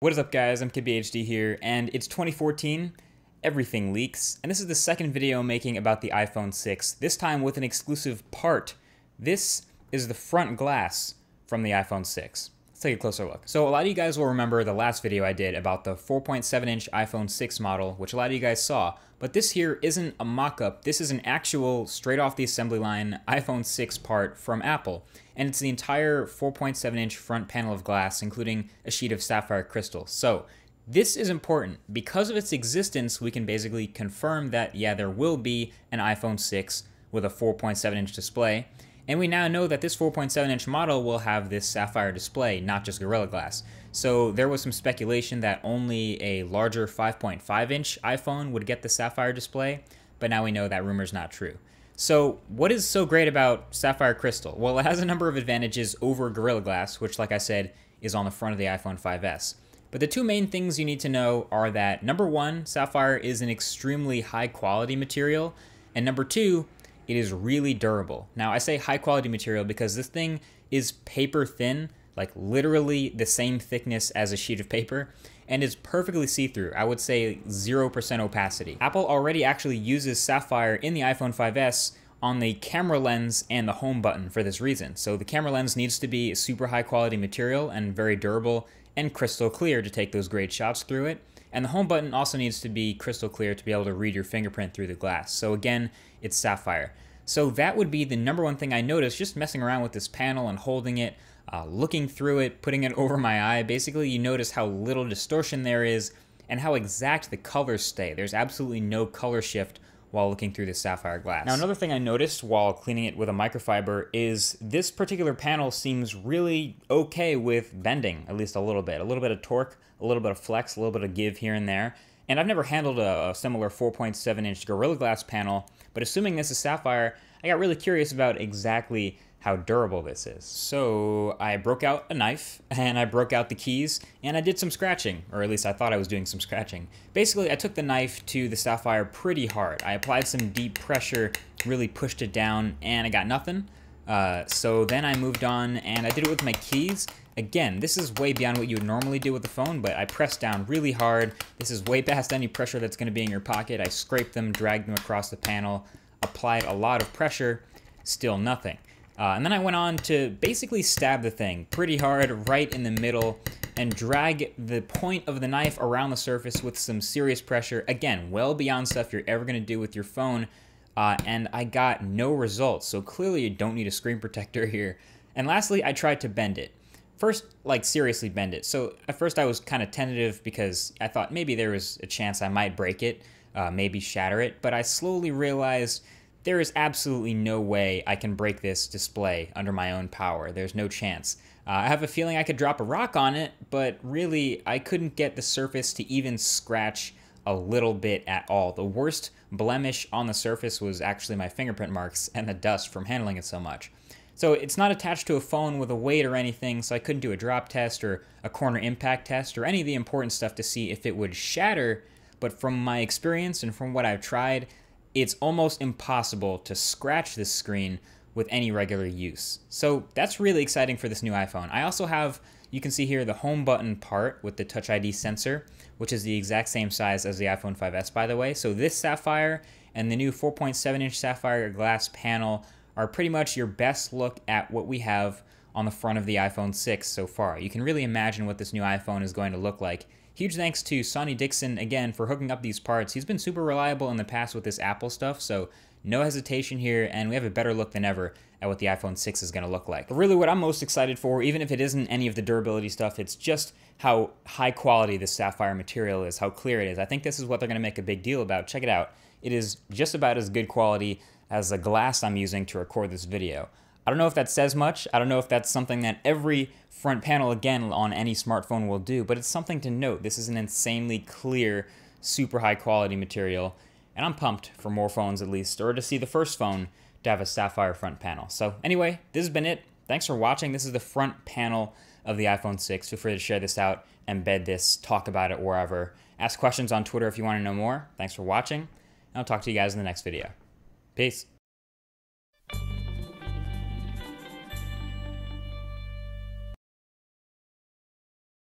What is up, guys? I'm KidBHD here, and it's 2014. Everything leaks, and this is the second video I'm making about the iPhone 6, this time with an exclusive part. This is the front glass from the iPhone 6. Let's take a closer look. So a lot of you guys will remember the last video I did about the 4.7-inch iPhone 6 model, which a lot of you guys saw, but this here isn't a mock-up. This is an actual, straight off the assembly line, iPhone 6 part from Apple, and it's the entire 4.7-inch front panel of glass, including a sheet of sapphire crystal. So this is important. Because of its existence, we can basically confirm that, yeah, there will be an iPhone 6 with a 4.7-inch display. And we now know that this 4.7-inch model will have this sapphire display, not just Gorilla Glass. So there was some speculation that only a larger 5.5-inch iPhone would get the sapphire display, but now we know that rumor's not true. So what is so great about sapphire crystal? Well, it has a number of advantages over Gorilla Glass, which, like I said, is on the front of the iPhone 5S. But the two main things you need to know are that, number one, sapphire is an extremely high-quality material, and number two, it is really durable. Now, I say high-quality material because this thing is paper thin, like literally the same thickness as a sheet of paper, and is perfectly see-through. I would say 0% opacity. Apple already actually uses sapphire in the iPhone 5S on the camera lens and the home button for this reason. So the camera lens needs to be super high-quality material and very durable and crystal clear to take those great shots through it. And the home button also needs to be crystal clear to be able to read your fingerprint through the glass. So again, it's sapphire. So that would be the number one thing I noticed just messing around with this panel and holding it, looking through it, putting it over my eye. Basically, you notice how little distortion there is and how exact the colors stay. There's absolutely no color shift while looking through the sapphire glass. Now, another thing I noticed while cleaning it with a microfiber is this particular panel seems really okay with bending, at least a little bit of torque, a little bit of flex, a little bit of give here and there. And I've never handled a similar 4.7-inch Gorilla Glass panel, but assuming this is sapphire, I got really curious about exactly how durable this is. So I broke out a knife, and I broke out the keys, and I did some scratching, or at least I thought I was doing some scratching. Basically, I took the knife to the sapphire pretty hard. I applied some deep pressure, really pushed it down, and I got nothing. So then I moved on, and I did it with my keys. Again, this is way beyond what you would normally do with the phone, but I pressed down really hard. This is way past any pressure that's going to be in your pocket. I scraped them, dragged them across the panel, applied a lot of pressure, still nothing. And then I went on to basically stab the thing pretty hard right in the middle and drag the point of the knife around the surface with some serious pressure. Again, well beyond stuff you're ever going to do with your phone. And I got no results, so clearly you don't need a screen protector here. And lastly, I tried to bend it. First, like, seriously bend it. So at first I was kind of tentative because I thought maybe there was a chance I might break it, maybe shatter it, but I slowly realized there is absolutely no way I can break this display under my own power. There's no chance. I have a feeling I could drop a rock on it, but really I couldn't get the surface to even scratch a little bit at all. The worst blemish on the surface was actually my fingerprint marks and the dust from handling it so much. So it's not attached to a phone with a weight or anything, so I couldn't do a drop test or a corner impact test or any of the important stuff to see if it would shatter, but from my experience and from what I've tried, it's almost impossible to scratch this screen with any regular use. So that's really exciting for this new iPhone. I also have, you can see here, the home button part with the Touch ID sensor, which is the exact same size as the iPhone 5S, by the way. So this sapphire and the new 4.7-inch sapphire glass panel are pretty much your best look at what we have on the front of the iPhone 6 so far. You can really imagine what this new iPhone is going to look like. Huge thanks to Sonny Dixon, again, for hooking up these parts. He's been super reliable in the past with this Apple stuff, so no hesitation here, and we have a better look than ever at what the iPhone 6 is going to look like. But really what I'm most excited for, even if it isn't any of the durability stuff, it's just how high quality this sapphire material is, how clear it is. I think this is what they're going to make a big deal about. Check it out. It is just about as good quality as the glass I'm using to record this video. I don't know if that says much. I don't know if that's something that every front panel, again, on any smartphone will do, but it's something to note. This is an insanely clear, super high quality material, and I'm pumped for more phones at least, or to see the first phone to have a sapphire front panel. So anyway, this has been it. Thanks for watching. This is the front panel of the iPhone 6. Feel free to share this out, embed this, talk about it wherever. Ask questions on Twitter if you want to know more. Thanks for watching, and I'll talk to you guys in the next video. Peace.